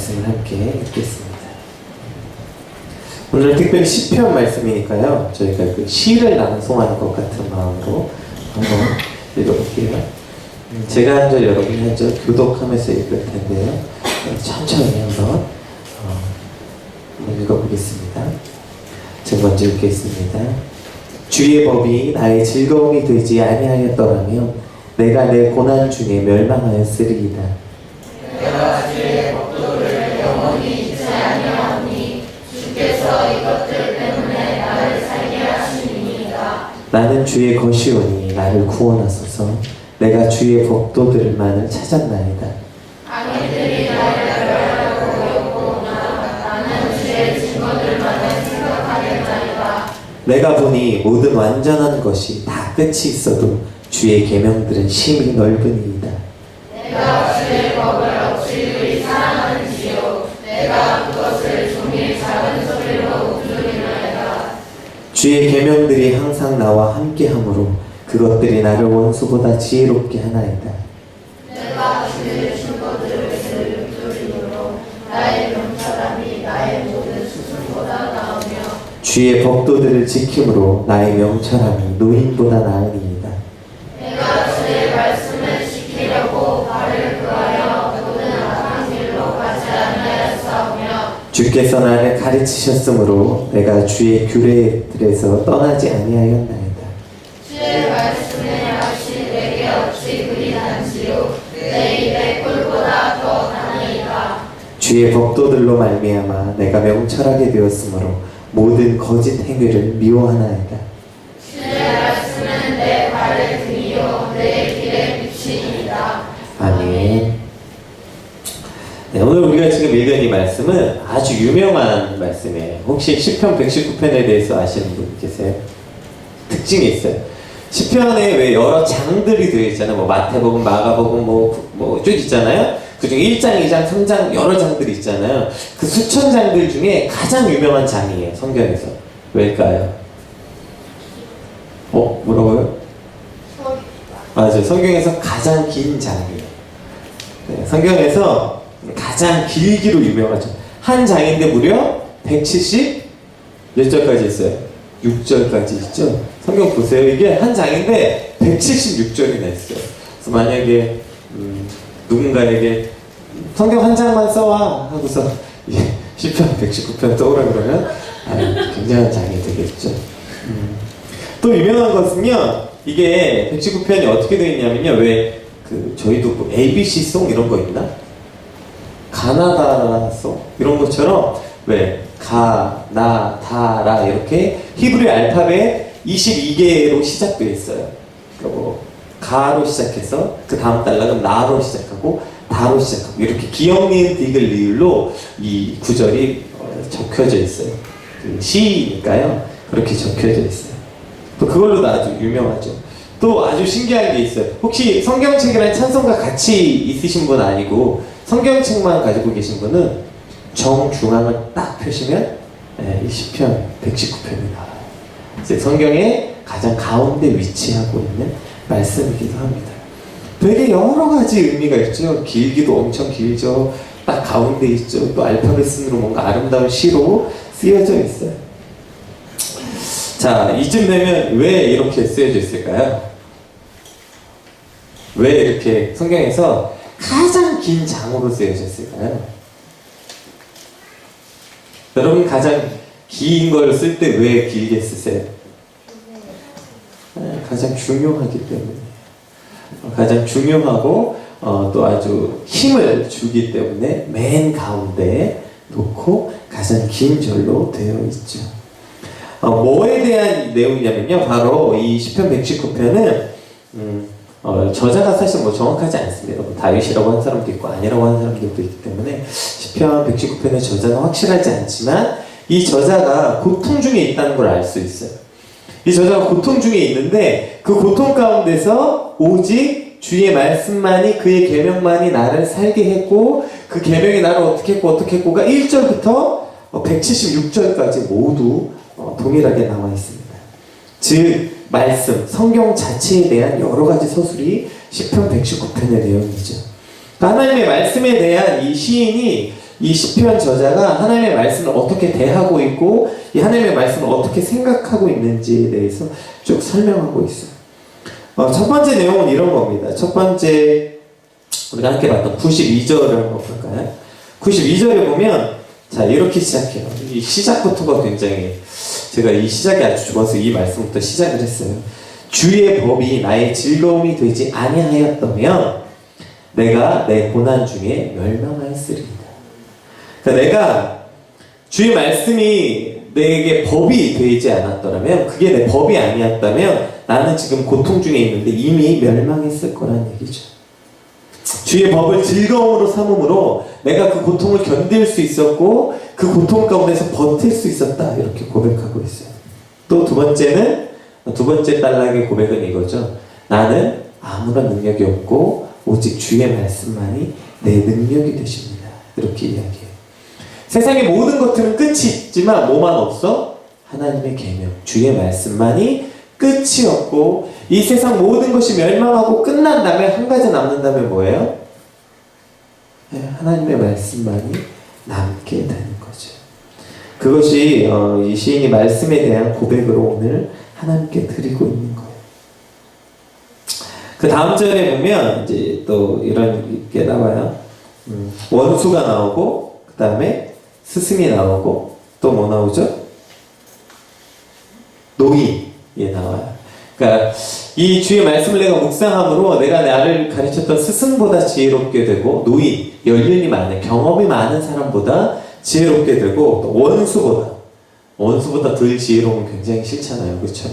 말씀을 함께 읽겠습니다. 오늘 특별히 시편 말씀이니까요, 저희가 그 시를 낭송하는 것 같은 마음으로 한번 읽어볼게요. 제가 한 절, 여러분이 한 절 교독하면서 읽을 텐데요, 천천히 한번 읽어보겠습니다. 제가 먼저 읽겠습니다. 주의 법이 나의 즐거움이 되지 아니하였더라면 내가 내 고난 중에 멸망하였으리이다. 내가 주의 법도를 영원히 잊지 아니하오니 주께서 이것들 때문에 나를 살게 하심이니이다. 나는 주의 것이오니 나를 구원하소서. 내가 주의 법도들만을 찾았나이다. 악인들이 나를 멸하려고 여겼구나. 나는 주의 증거들만을 생각하겠나이다. 내가 보니 모든 완전한 것이 다 끝이 있어도 주의 계명들은 심히 넓으니이다. 내가 주의 법을 억실히 사랑하는지요 내가 그것을 종일 작은 소리로 웃으리나이다. 주의 계명들이 항상 나와 함께하므로 그것들이 나를 원수보다 지혜롭게 하나이다. 내가 주의 증거들을 들을 들으므로 나의 명철함이 나의 모든 수술보다 나으며 주의 법도들을 지킴으로 나의 명철함이 노인보다 나으니이다. 내가 주의 말씀을 지키려고 발을 그하여 모든 악한 길로 가지 아니하였사오며 주께서 나를 가르치셨으므로 내가 주의 규례들에서 떠나지 아니하였나이다. 주의 말씀의 맛이 내게 어찌 그리 단지요 내 입의 꿀보다 더 다니이다. 주의 법도들로 말미암아 내가 명철하게 되었으므로 모든 거짓 행위를 미워하나이다. 주의 말씀은 내 발의 등이요 내 길의 빛이니이다. 아멘. 네, 오늘 우리가 지금 읽은 이 말씀은 아주 유명한 말씀이에요. 혹시 시편 119편에 대해서 아시는 분 계세요? 특징이 있어요. 시편에 왜 여러 장들이 되어 있잖아요. 뭐 마태복음, 마가복음 쭉 있잖아요. 그중에 1장, 2장, 3장 여러 장들이 있잖아요. 그 수천 장들 중에 가장 유명한 장이에요. 성경에서. 왜일까요? 뭐라고요? 맞아요. 성경에서 가장 긴 장이에요. 네, 성경에서 가장 길기로 유명하죠. 한 장인데 무려 170 몇 절까지 있어요? 6절까지 있죠. 성경 보세요. 이게 한 장인데 176절이나 있어요. 그래서 만약에 누군가에게 성경 한 장만 써와 하고서 시편 119편 떠오라 그러면 굉장한 장이 되겠죠. 또 유명한 것은요, 이게 119편이 어떻게 되어 있냐면요, 왜 저희도 뭐 ABC송 이런 거 있나? 가나다송 이런 것처럼 왜 가, 나, 다, 라 이렇게 히브리 알파벳 22개로 시작되어 있어요. 그러니까 뭐 가로 시작해서 그 다음 단락은 나로 시작하고 다로 시작하고 이렇게 기역, 니은, 디귿, 리을로 이 구절이 적혀져 있어요. 그 시니까요. 그렇게 적혀져 있어요. 또 그걸로도 아주 유명하죠. 또 아주 신기한 게 있어요. 혹시 성경책이랑 찬송가 같이 있으신 분 아니고 성경책만 가지고 계신 분은 정중앙을 딱 펴시면 이 시편 119편이 나와요. 그래서 성경의 가장 가운데 위치하고 있는 말씀이기도 합니다. 되게 여러 가지 의미가 있죠. 길기도 엄청 길죠. 딱 가운데 있죠. 또 알파벳 순으로 뭔가 아름다운 시로 쓰여져 있어요. 자, 이쯤 되면 왜 이렇게 쓰여져 있을까요? 왜 이렇게 성경에서 가장 긴 장으로 쓰여졌을까요? 여러분 가장 긴 걸 쓸 때 왜 길게 쓰세요? 가장 중요하기 때문에. 가장 중요하고 또 아주 힘을 주기 때문에 맨 가운데에 놓고 가장 긴 절로 되어 있죠. 뭐에 대한 내용이냐면요, 바로 이 시편 119편은 저자가 사실 뭐 정확하지 않습니다. 뭐 다윗이라고 한 사람도 있고 아니라고 한 사람들도 있기 때문에 시편 119편의 저자는 확실하지 않지만 이 저자가 고통 중에 있다는 걸 알 수 있어요. 이 저자가 고통 중에 있는데 그 고통 가운데서 오직 주의 말씀만이, 그의 계명만이 나를 살게 했고 그 계명이 나를 어떻게 했고가 1절부터 176절까지 모두 동일하게 나와 있습니다. 즉 말씀, 성경 자체에 대한 여러 가지 서술이 시편 119편의 내용이죠. 하나님의 말씀에 대한 이 시인이 이 시편 저자가 하나님의 말씀을 어떻게 대하고 있고 이 하나님의 말씀을 어떻게 생각하고 있는지에 대해서 쭉 설명하고 있어요. 첫 번째 내용은 이런 겁니다. 첫 번째 우리가 함께 봤던 92절을 한번 볼까요? 92절에 보면 자 이렇게 시작해요. 이 시작부터가 굉장히 제가 이 시작이 아주 좋아서 이 말씀부터 시작을 했어요. 주의 법이 나의 즐거움이 되지 아니하였다면 내가 내 고난 중에 멸망하였으리이다. 그러니까 내가 주의 말씀이 내게 법이 되지 않았더라면 그게 내 법이 아니었다면 나는 지금 고통 중에 있는데 이미 멸망했을 거란 얘기죠. 주의 법을 즐거움으로 삼음으로 내가 그 고통을 견딜 수 있었고 그 고통 가운데서 버틸 수 있었다 이렇게 고백하고 있어요. 또 두 번째 단락의 고백은 이거죠. 나는 아무런 능력이 없고 오직 주의 말씀만이 내 능력이 되십니다. 이렇게 이야기해요. 세상의 모든 것들은 끝이 있지만 뭐만 없어? 하나님의 계명, 주의 말씀만이 끝이 없고 이 세상 모든 것이 멸망하고 끝난다면 한 가지 남는다면 뭐예요? 하나님의 말씀만이 남게 되는 거죠. 그것이 이 시인이 말씀에 대한 고백으로 오늘 하나님께 드리고 있는 거예요. 그 다음 절에 보면 이제 또 이런 게 나와요. 원수가 나오고 그 다음에 스승이 나오고 또 뭐 나오죠? 노인이 나와요. 그러니까 이 주의 말씀을 내가 묵상함으로 내가 나를 가르쳤던 스승보다 지혜롭게 되고 노인, 연륜이 많은 경험이 많은 사람보다 지혜롭게 되고 또 원수보다 덜 지혜로우면 굉장히 싫잖아요. 그렇죠?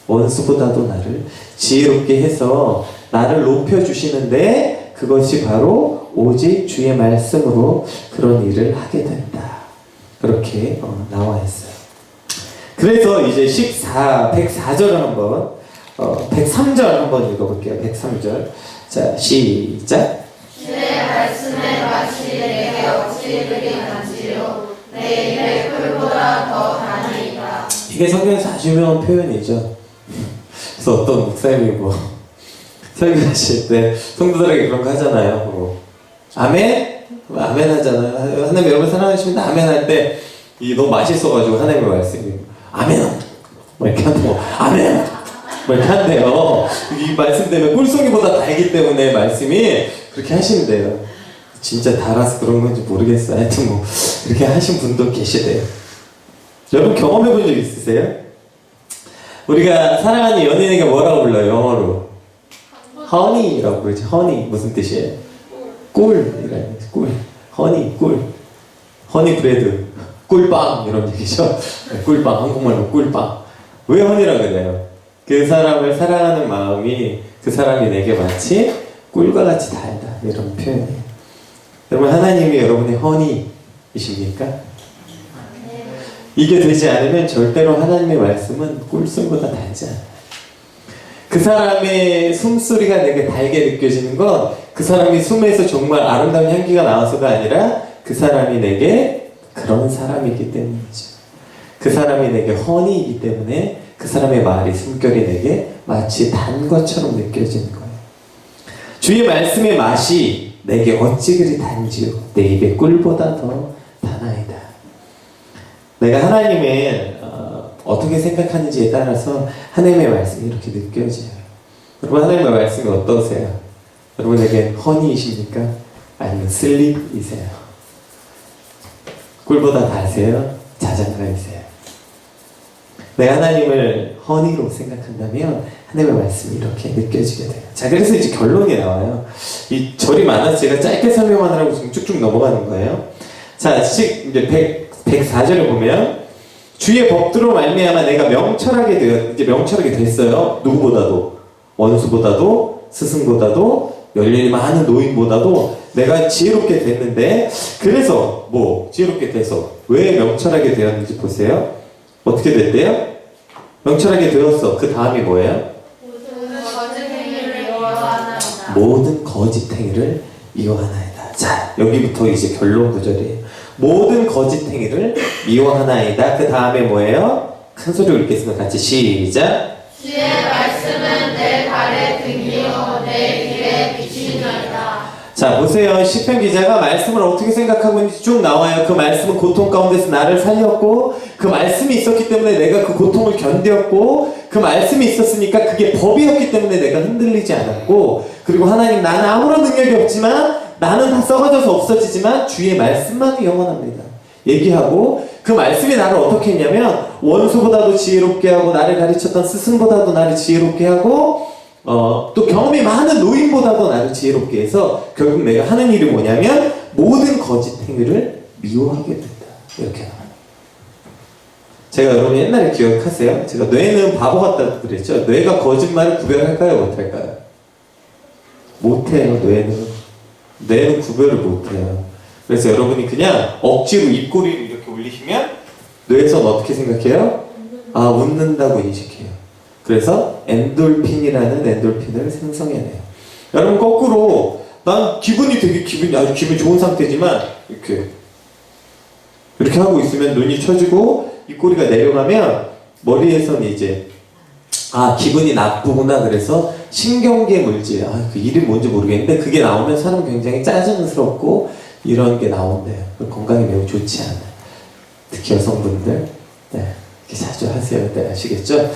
원수보다도 나를 지혜롭게 해서 나를 높여주시는데 그것이 바로 오직 주의 말씀으로 그런 일을 하게 된다. 그렇게 나와 있어요. 그래서 이제 104절을 한번 103절 한번 읽어볼게요. 103절. 자, 시작. 주의 말씀에 마치 내게 어찌 그리 단지요 내 입의 꿀보다 더 다나이다. 이게 성경에서 아주 유명한 표현이죠. 그래서 어떤 목사님이 뭐 설교하실 때 성도들에게 그런 거 하잖아요. 뭐 아멘? 아멘 하잖아요. 하나님 여러분 사랑하십니다. 아멘 할 때 이 너무 맛있어가지고 하나님의 말씀이 아멘 뭐 이렇게 한다고 아멘 뭐 이렇게 한대요. 이 말씀 때문에 꿀송이보다 달기 때문에 말씀이 그렇게 하신대요. 진짜 달아서 그런 건지 모르겠어요. 하여튼 뭐 그렇게 하신 분도 계시대요. 여러분 경험해 본 적 있으세요? 우리가 사랑하는 연인에게 뭐라고 불러요? 영어로 허니라고 그러지. 허니 무슨 뜻이에요? 꿀이라는 뜻. 꿀. 허니 꿀. 허니 브레드. 꿀빵 이런 얘기죠. 꿀빵 한국말로 꿀빵. 왜 허니라 그래요? 그 사람을 사랑하는 마음이 그 사람이 내게 마치 꿀과 같이 달다 이런 표현이에요. 여러분 하나님이 여러분의 허니이십니까? 이게 되지 않으면 절대로 하나님의 말씀은 꿀송보다 달지 않아요. 그 사람의 숨소리가 내게 달게 느껴지는 건 그 사람이 숨에서 정말 아름다운 향기가 나와서가 아니라 그 사람이 내게 그런 사람이기 때문이죠. 그 사람이 내게 허니이기 때문에 그 사람의 말이 숨결이 내게 마치 단 것처럼 느껴지는 거예요. 주의 말씀의 맛이 내게 어찌 그리 단지요 내 입의 꿀보다 더 다나이다. 내가 하나님을 어떻게 생각하는지에 따라서 하나님의 말씀이 이렇게 느껴져요. 여러분 하나님의 말씀이 어떠세요? 여러분에게 허니이십니까? 아니면 슬립이세요? 꿀보다 다세요? 자장가이세요? 내가 하나님을 허니로 생각한다면 하나님의 말씀이 이렇게 느껴지게 돼요. 자, 그래서 이제 결론이 나와요. 이 절이 많아서 제가 짧게 설명하느라고 지금 쭉쭉 넘어가는 거예요. 자, 이제 104절을 보면 주의 법대로 말미암아 내가 명철하게 됐어요. 누구보다도 원수보다도 스승보다도 연륜이 많은 노인보다도 내가 지혜롭게 됐는데 그래서 뭐 지혜롭게 돼서 왜 명철하게 되었는지 보세요. 어떻게 됐대요? 명철하게 되었어. 그 다음이 뭐예요? 모든 거짓 행위를 미워하나이다. 자, 여기부터 이제 결론 구절이에요. 모든 거짓 행위를 미워하나이다. 그 다음에 뭐예요? 큰 소리로 읽겠습니다. 같이 시작. 주의 말씀은 내 발의 등이요 내 길의 빛이니이다. 자, 보세요. 시편 기자가 말씀을 어떻게 생각하고 있는지 쭉 나와요. 그 말씀은 고통 가운데서 나를 살렸고, 그 말씀이 있었기 때문에 내가 그 고통을 견뎠고, 그 말씀이 있었으니까 그게 법이었기 때문에 내가 흔들리지 않았고, 그리고 하나님, 나는 아무런 능력이 없지만 나는 다 썩어져서 없어지지만 주의 말씀만이 영원합니다. 얘기하고, 그 말씀이 나를 어떻게 했냐면 원수보다도 지혜롭게 하고, 나를 가르쳤던 스승보다도 나를 지혜롭게 하고, 또 경험이 많은 노인보다도 나를 지혜롭게 해서 결국 내가 하는 일이 뭐냐면 모든 거짓 행위를 미워하게 된다. 이렇게 나와요. 제가 여러분 옛날에 기억하세요? 제가 뇌는 바보 같다고 그랬죠? 뇌가 거짓말을 구별할까요? 못할까요? 못해요. 뇌는 구별을 못해요. 그래서 여러분이 그냥 억지로 입꼬리를 이렇게 올리시면 뇌에서는 어떻게 생각해요? 아, 웃는다고 인식해요. 그래서 엔돌핀이라는 엔돌핀을 생성해내요. 여러분 거꾸로 난 기분이 아주 기분 좋은 상태지만 이렇게 하고 있으면 눈이 처지고 입꼬리가 내려가면 머리에서는 이제 기분이 나쁘구나, 그래서 신경계 물질, 그 이름이 뭔지 모르겠는데 그게 나오면 사람 굉장히 짜증스럽고 이런 게 나온대요. 건강에 매우 좋지 않아요. 특히 여성분들 이렇게 자주 하세요. 아시겠죠?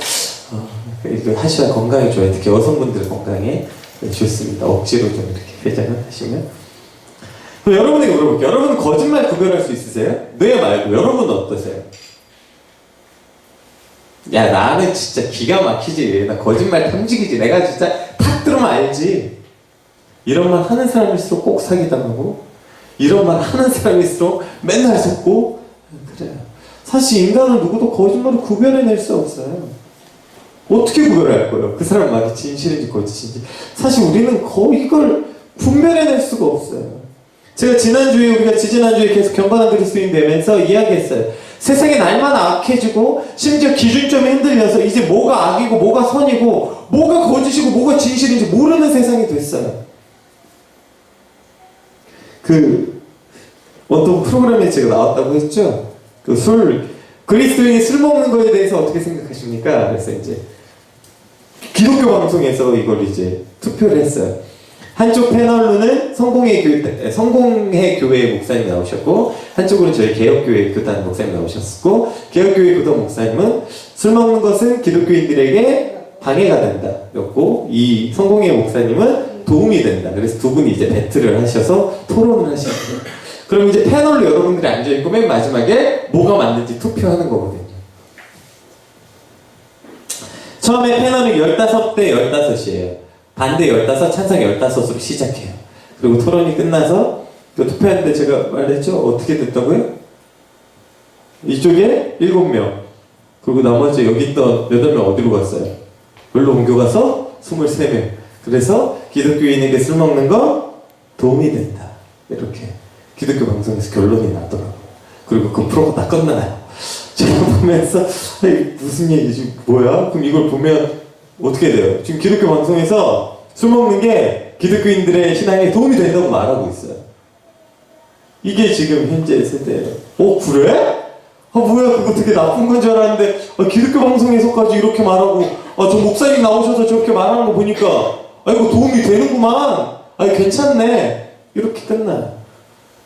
이거 하시면 건강에 좋아요. 특히 여성분들 건강에 좋습니다. 억지로 좀 이렇게 회전을 하시면. 그럼 여러분에게 물어볼게요. 여러분은 거짓말 구별할 수 있으세요? 뇌 말고 여러분은 어떠세요? 야, 나는 진짜 기가 막히지. 나 거짓말 탐지기지. 내가 진짜 탁 들으면 알지. 이런 말 하는 사람일수록 꼭 사기당하고, 이런 말 하는 사람일수록 맨날 속고, 그래요. 사실 인간은 누구도 거짓말을 구별해낼 수 없어요. 어떻게 구별할 거예요? 그 사람 말이 진실인지 거짓인지. 사실 우리는 거의 이걸 분별해낼 수가 없어요. 제가 지지난주에 계속 경건한 그리스도인 되면서 이야기했어요. 세상이 날마다 악해지고 심지어 기준점이 흔들려서 이제 뭐가 악이고 뭐가 선이고 뭐가 거짓이고 뭐가 진실인지 모르는 세상이 됐어요. 어떤 프로그램에 제가 나왔다고 했죠. 그리스도인이 술 먹는 거에 대해서 어떻게 생각하십니까? 그래서 이제 기독교 방송에서 이걸 이제 투표를 했어요. 한쪽 패널로는 성공회 교회 목사님 나오셨고, 한쪽으로는 저희 개혁교회 교단 목사님 나오셨고, 개혁교회 교단 목사님은 술 먹는 것은 기독교인들에게 방해가 된다 였고, 이 성공회 목사님은 도움이 된다. 그래서 두 분이 이제 배틀을 하셔서 토론을 하시는 거예요. 그럼 이제 패널로 여러분들이 앉아있고 맨 마지막에 뭐가 맞는지 투표하는 거거든요. 처음에 패널은 15대 15이에요. 반대 15, 찬성 15으로 시작해요. 그리고 토론이 끝나서 투표했는데 제가 말했죠? 어떻게 됐다고요? 이쪽에 7명. 그리고 나머지 여기 있던 8명 어디로 갔어요? 여기로 옮겨가서 23명. 그래서 기독교인에게 술 먹는 거 도움이 된다. 이렇게 기독교 방송에서 결론이 나더라고요. 그리고 그 프로가 다 끝나요. 제가 보면서 무슨 얘기지? 뭐야? 그럼 이걸 보면 어떻게 돼요? 지금 기독교 방송에서 술 먹는 게 기독교인들의 신앙에 도움이 된다고 말하고 있어요. 이게 지금 현재 세대예요. 그래? 뭐야, 그거 되게 나쁜 건 줄 알았는데 기독교 방송에서까지 이렇게 말하고 저 목사님 나오셔서 저렇게 말하는 거 보니까 이거 도움이 되는구만. 괜찮네. 이렇게 끝나요.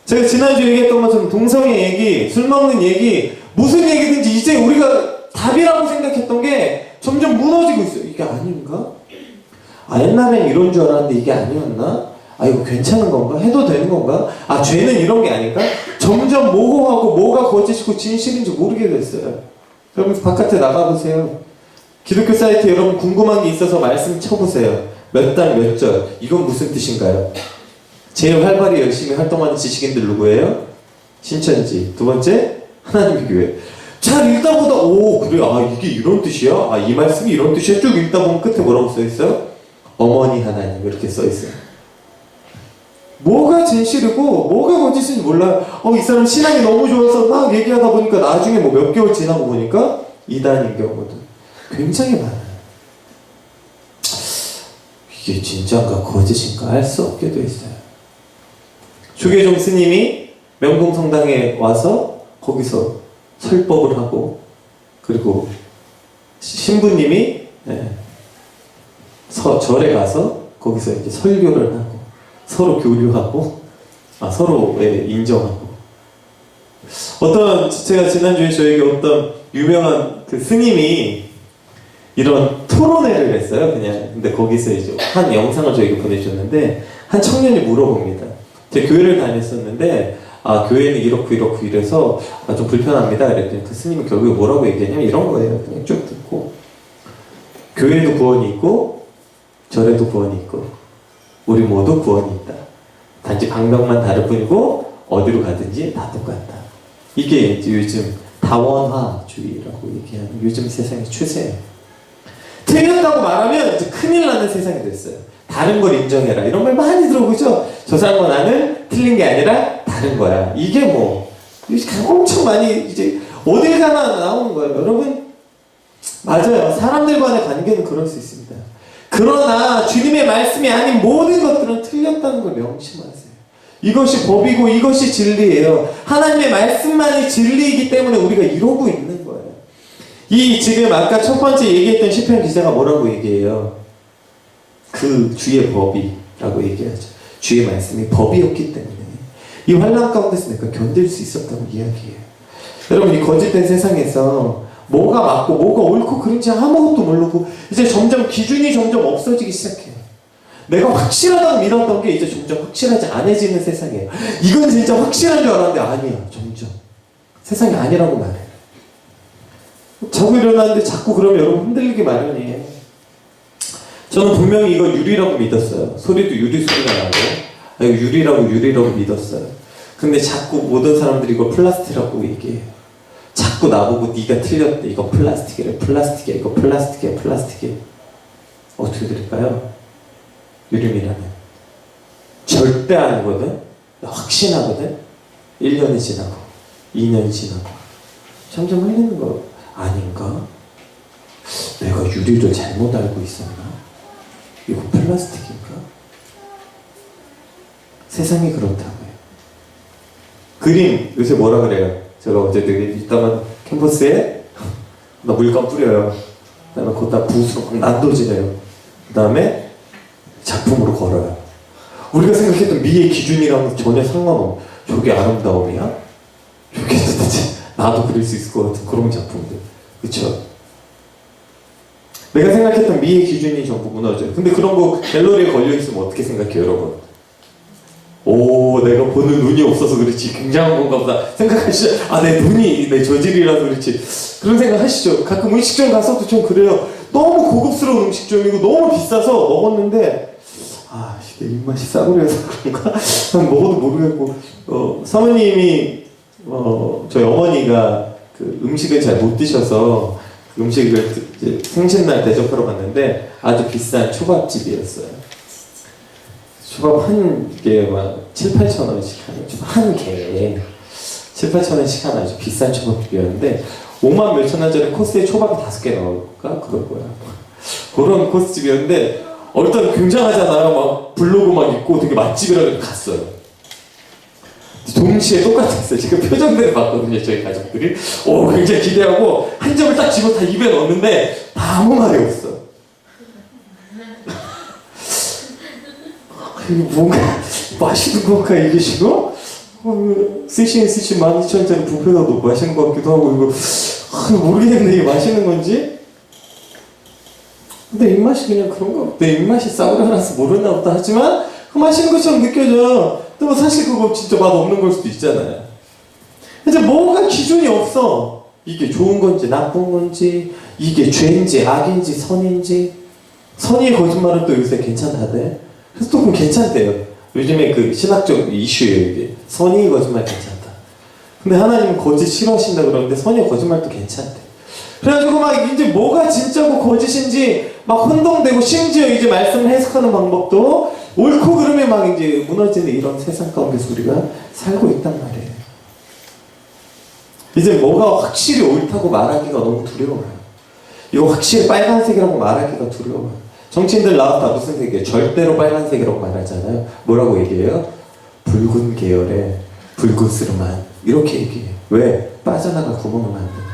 제가 지난주에 얘기했던 것처럼 동성애 얘기, 술 먹는 얘기, 무슨 얘기든지 이제 우리가 답이라고 생각했던 게 점점 무너지고 있어요. 이게 아닌가? 옛날엔 이런 줄 알았는데 이게 아니었나? 이거 괜찮은 건가? 해도 되는 건가? 죄는 이런 게 아닌가? 점점 모호하고 뭐가 거짓이고 진실인지 모르게 됐어요. 여러분 바깥에 나가보세요. 기독교 사이트 여러분 궁금한 게 있어서 말씀 쳐보세요. 몇 달 몇 절. 이건 무슨 뜻인가요? 제일 활발히 열심히 활동하는 지식인들 누구예요? 신천지. 두 번째, 하나님의 교회. 잘 읽다 보다 그래, 이게 이런 뜻이야? 이 말씀이 이런 뜻이야? 쭉 읽다 보면 끝에 뭐라고 써있어요? 어머니 하나님 이렇게 써있어요. 뭐가 진실이고 뭐가 거짓인지 몰라요. 이 사람 신앙이 너무 좋아서 막 얘기하다 보니까 나중에 몇 개월 지나고 보니까 이단인 경우도 굉장히 많아요. 이게 진짜인가 거짓인가 알 수 없게 돼 있어요. 조계종 스님이 명동성당에 와서 거기서 설법을 하고, 그리고 신부님이 절에 가서 거기서 이제 설교를 하고, 서로 교류하고, 서로 인정하고. 제가 지난주에 저에게 어떤 유명한 그 스님이 이런 토론회를 했어요, 그냥. 근데 거기서 이제 한 영상을 저에게 보내줬는데, 한 청년이 물어봅니다. 제가 교회를 다녔었는데, 교회는 이렇고 이래서 좀 불편합니다. 그랬더니 그 스님이 결국에 뭐라고 얘기했냐면 이런 거예요. 그냥 쭉 듣고. 교회에도 구원이 있고, 절에도 구원이 있고, 우리 모두 구원이 있다. 단지 방법만 다를 뿐이고, 어디로 가든지 다 똑같다. 이게 이제 요즘 다원화주의라고 얘기하는 요즘 세상의 추세예요. 틀렸다고 말하면 이제 큰일 나는 세상이 됐어요. 다른 걸 인정해라. 이런 말 많이 들어보죠? 저 사람과 나는 틀린 게 아니라 다른 거야. 이게 뭐, 엄청 많이 이제 어딜 가나 나오는 거예요. 여러분, 맞아요. 사람들 간의 관계는 그럴 수 있습니다. 그러나 주님의 말씀이 아닌 모든 것들은 틀렸다는 걸 명심하세요. 이것이 법이고 이것이 진리예요. 하나님의 말씀만이 진리이기 때문에 우리가 이러고 있는 거예요. 지금 아까 첫 번째 얘기했던 시편 기자가 뭐라고 얘기해요? 그 주의 법이라고 얘기하죠. 주의 말씀이 법이었기 때문에 이 환난 가운데서 내가 견딜 수 있었다고 이야기해요. 여러분, 이 거짓된 세상에서 뭐가 맞고 뭐가 옳고 그른지 아무것도 모르고 이제 점점 기준이 점점 없어지기 시작해요. 내가 확실하다고 믿었던 게 이제 점점 확실하지 않아지는 세상이에요. 이건 진짜 확실한 줄 알았는데 아니야. 점점 세상이 아니라고 말해요. 자고 일어나는데 자꾸 그러면 여러분 흔들리기 마련이에요. 저는 분명히 이거 유리라고 믿었어요. 소리도 유리 소리가 나고 이거 유리라고 믿었어요. 근데 자꾸 모든 사람들이 이걸 플라스틱이라고 얘기해요. 자꾸 나보고 네가 틀렸대. 이거 플라스틱이래. 플라스틱이야. 이거 플라스틱이야. 플라스틱이야. 어떻게 될까요? 유림이라면 절대 아니거든. 확신하거든. 1년이 지나고 2년이 지나고 점점 흘리는 거 아닌가? 내가 유리를 잘못 알고 있었나? 이거 플라스틱인가? 세상이 그렇다고요. 그림 요새 뭐라 그래요? 제가 어제 되게 이따만 캔버스에 나 물감 뿌려요. 그 다음에 거기다 붓으로 막 난도질해요. 그 다음에 작품으로 걸어요. 우리가 생각했던 미의 기준이랑 전혀 상관없어. 저게 아름다움이야? 저게 도대체 나도 그릴 수 있을 것 같은 그런 작품들. 그쵸? 내가 생각했던 미의 기준이 전부 무너져요. 근데 그런 거 갤러리에 걸려있으면 어떻게 생각해요, 여러분? 오, 내가 보는 눈이 없어서 그렇지 굉장한 건가 보다 생각하시죠? 내 눈이 내 저질이라서 그렇지 그런 생각 하시죠? 가끔 음식점 가서도 좀 그래요. 너무 고급스러운 음식점이고 너무 비싸서 먹었는데 내 입맛이 싸구려서 그런가? 먹어도 모르겠고 사모님이 저희 어머니가 그 음식을 잘 못 드셔서 그 음식을 이제 생신날 대접하러 갔는데 아주 비싼 초밥집이었어요. 초밥 한 개에 막 7, 8천 원씩 하는 초밥 한 개에 7, 8천 원씩 하는 아주 비싼 초밥집이었는데 5만 몇천 원짜리 코스에 초밥이 5개 나올까? 그럴 거야. 그런 코스집이었는데 일단 굉장하잖아요. 막 블로그 막 있고 되게 맛집이라고 갔어요. 동시에 똑같았어요. 지금 표정들을 봤거든요. 저희 가족들이. 굉장히 기대하고 한 점을 딱 집어 다 입에 넣었는데 다 아무 말이 없어. 뭔가 맛있는 건가 이게 지금? 스시엔 스시 12,000원짜리 뷔페가도 맛있는 것 같기도 하고 이거 모르겠네. 이게 맛있는 건지? 내 입맛이 그냥 그런가? 내 입맛이 싸구려라서 모르나 보다 하지만 그 맛있는 것처럼 느껴져. 근데 뭐 사실 그거 진짜 맛 없는 걸 수도 있잖아요. 이제 뭐가 기준이 없어. 이게 좋은 건지 나쁜 건지 이게 죄인지 악인지 선인지. 선의의 거짓말은 또 요새 괜찮다대. 그래서 또 그럼 괜찮대요. 요즘에 그 신학적 이슈예요. 이게 선의의 거짓말 괜찮다. 근데 하나님은 거짓 싫어하신다 그러는데 선의의 거짓말도 괜찮대. 그래가지고 막 이제 뭐가 진짜고 거짓인지 막 혼동되고 심지어 이제 말씀을 해석하는 방법도 옳고 그름에 막 이제 무너지는 이런 세상 가운데서 우리가 살고 있단 말이에요. 이제 뭐가 확실히 옳다고 말하기가 너무 두려워요. 이거 확실히 빨간색이라고 말하기가 두려워요. 정치인들 나왔다 무슨 색이에요? 절대로 빨간색이라고 말하잖아요. 뭐라고 얘기해요? 붉은 계열의 붉은스름한 이렇게 얘기해요. 왜? 빠져나갈 구멍을 만드는.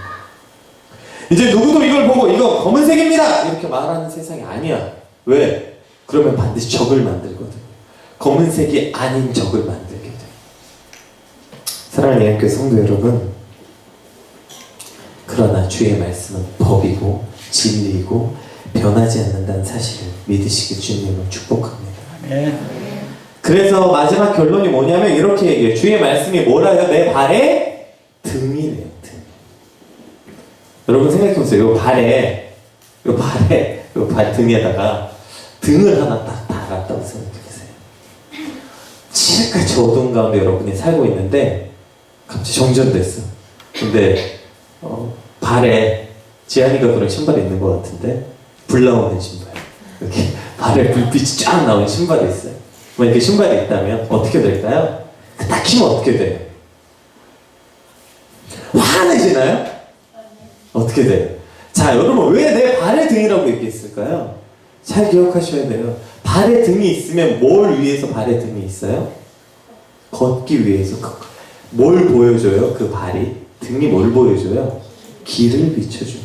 이제 누구도 이걸 보고 이거 검은색입니다! 이렇게 말하는 세상이 아니야. 왜? 그러면 반드시 적을 만들거든. 검은색이 아닌 적을 만들게 돼요. 사랑하는 예언교회 성도 여러분, 그러나 주의 말씀은 법이고 진리이고 변하지 않는다는 사실을 믿으시길 주님을 축복합니다. 그래서 마지막 결론이 뭐냐면 이렇게 얘기해요. 주의 말씀이 뭐라요? 내 발의 등이래요. 등. 여러분 생각해보세요. 요 발 등에다가 등을 하나 딱 달았다고 생각해보세요. 칠흑같이 어두운 가운데 여러분이 살고 있는데 갑자기 정전됐어. 근데 발에 지안이가 그런 신발이 있는 것 같은데 불 나오는 신발, 이렇게 발에 불빛이 쫙 나오는 신발이 있어요. 만약에 신발이 있다면 어떻게 될까요? 딱 키면 어떻게 돼요? 환해지나요? 어떻게 돼요? 자, 여러분 왜 내 발의 등이라고 얘기했을까요? 잘 기억하셔야 돼요. 발의 등이 있으면 뭘 위해서 발의 등이 있어요? 걷기 위해서. 뭘 보여줘요? 그 발이? 등이 뭘 보여줘요? 길을 비춰주는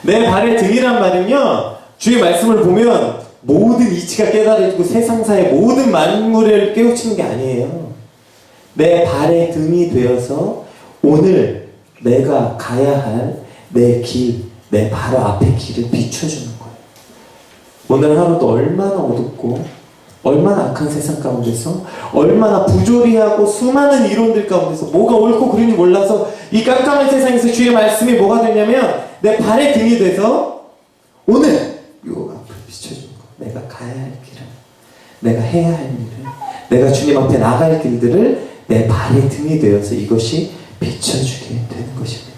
거예요. 내 발의 등이란 말은요, 주의 말씀을 보면 모든 이치가 깨달아지고 세상사의 모든 만물을 깨우치는 게 아니에요. 내 발의 등이 되어서 오늘 내가 가야 할 내 길, 내 바로 앞의 길을 비춰주는 거예요. 오늘 하루도 얼마나 어둡고 얼마나 악한 세상 가운데서 얼마나 부조리하고 수많은 이론들 가운데서 뭐가 옳고 그른지 몰라서 이 깜깜한 세상에서 주의 말씀이 뭐가 되냐면 내 발의 등이 돼서 오늘 요 앞을 비춰주는 거예요. 내가 가야 할 길을, 내가 해야 할 일을, 내가 주님 앞에 나갈 길들을 내 발의 등이 되어서 이것이 비춰주게 되는 것입니다.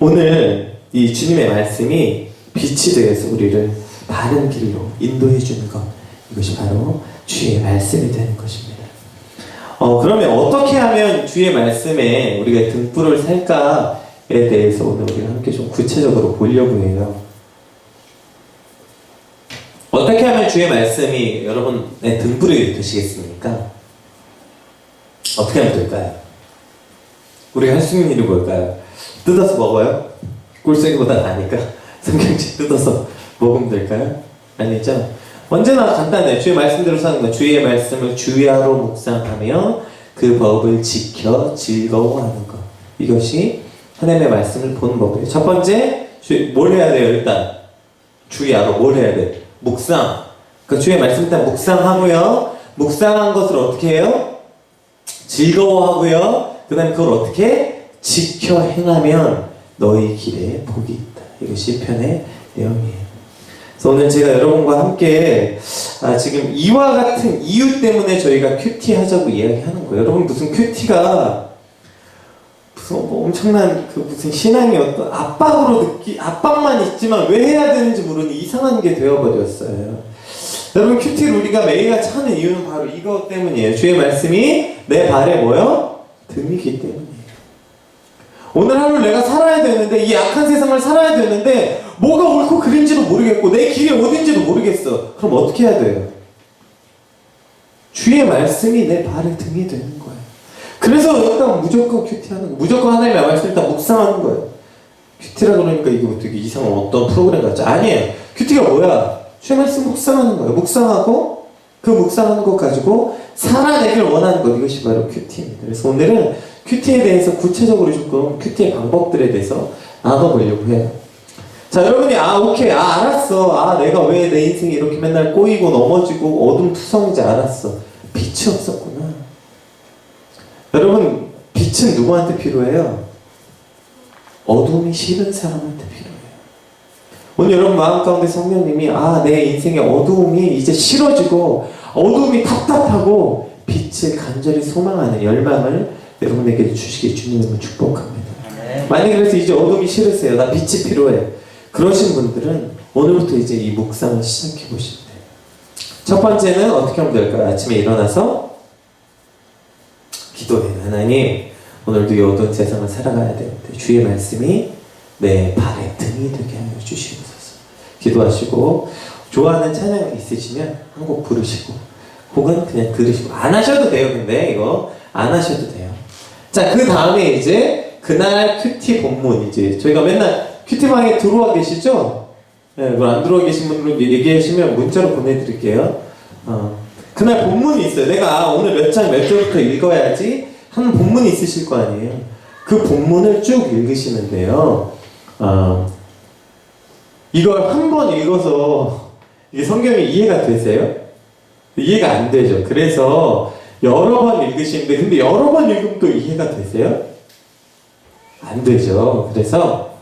오늘 이 주님의 말씀이 빛이 되어서 우리를 바른 길로 인도해 주는 것, 이것이 바로 주의 말씀이 되는 것입니다. 그러면 어떻게 하면 주의 말씀에 우리가 등불을 살까에 대해서 오늘 우리가 함께 좀 구체적으로 보려고 해요. 어떻게 하면 주의 말씀이 여러분의 등불이 되시겠습니까? 어떻게 하면 될까요? 우리가 할 수 있는 일이 뭘까요? 뜯어서 먹어요? 꿀송이보다 나니까 성경책 뜯어서 먹으면 될까요? 아니죠? 언제나 간단해요. 주의 말씀대로 사는 거예요. 주의 말씀을 주야로 묵상하며 그 법을 지켜 즐거워하는 것. 이것이 하나님의 말씀을 보는 법이에요. 첫 번째, 뭘 해야 돼요? 일단 주야로 뭘 해야 돼? 묵상. 그 주의 말씀 일단 묵상하고요. 묵상한 것을 어떻게 해요? 즐거워하고요. 그 다음에 그걸 어떻게? 지켜 행하면 너희 길에 복이 있다. 이것이 시편의 내용이에요. 그래서 오늘 제가 여러분과 함께 지금 이와 같은 이유 때문에 저희가 큐티 하자고 이야기하는 거예요. 여러분 무슨 큐티가 무슨 엄청난 그 무슨 신앙의 어떤 압박만 있지만 왜 해야 되는지 모르는 이상한 게 되어버렸어요. 여러분 큐티를 우리가 매일같이 하는 이유는 바로 이것 때문이에요. 주의 말씀이 내 발에 뭐요? 등이기 때문이에요. 오늘 하루 내가 살아야 되는데 이 악한 세상을 살아야 되는데 뭐가 옳고 그른지도 모르겠고 내 길이 어딘지도 모르겠어. 그럼 어떻게 해야 돼요? 주의 말씀이 내 발의 등이 되는 거예요. 그래서 일단 무조건 큐티하는 거예요. 무조건 하나님의 말씀을 일단 묵상하는 거예요. 큐티라 그러니까 이게 되게 이상한 어떤 프로그램 같지? 아니에요. 큐티가 뭐야? 주의 말씀 묵상하는 거예요. 묵상하고 그 묵상하는 것 가지고 살아내길 원하는 것, 이것이 바로 큐티입니다. 그래서 오늘은 큐티에 대해서 구체적으로 조금 큐티의 방법들에 대해서 나눠보려고 해요. 자, 여러분이 오케이, 알았어. 내가 왜 내 인생이 이렇게 맨날 꼬이고 넘어지고 어둠투성인지 알았어. 빛이 없었구나. 여러분, 빛은 누구한테 필요해요? 어둠이 싫은 사람한테 필요해요. 오늘 여러분 마음 가운데 성령님이 내 인생의 어두움이 이제 싫어지고 어두움이 답답하고 빛을 간절히 소망하는 열망을 여러분에게 주시길 주님을 축복합니다. 만약에 그래서 이제 어둠이 싫으세요. 나 빛이 필요해. 그러신 분들은 오늘부터 이제 이 묵상을 시작해 보시면 돼요. 첫 번째는 어떻게 하면 될까요? 아침에 일어나서 기도해요. 하나님, 오늘도 이 어두운 세상을 살아가야 되는데 주의 말씀이 내 발의 등이 되게 하여 주시옵소서. 기도하시고 좋아하는 찬양 있으시면 한 곡 부르시고 혹은 그냥 들으시고, 안 하셔도 돼요. 근데 이거 안 하셔도 돼요. 자, 그 다음에 이제 그날 큐티 본문, 이제 저희가 맨날 큐티방에 들어와 계시죠? 네, 그걸 안 들어와 계신 분들 얘기하시면 문자로 보내드릴게요. 그날 본문이 있어요. 내가 오늘 몇 장 몇 절부터 읽어야지 하는 본문이 있으실 거 아니에요. 그 본문을 쭉 읽으시는데요. 이걸 한 번 읽어서 이게 성경이 이해가 되세요? 이해가 안 되죠. 그래서 여러 번 읽으시는데 근데 여러 번 읽으면 또 이해가 되세요? 안 되죠. 그래서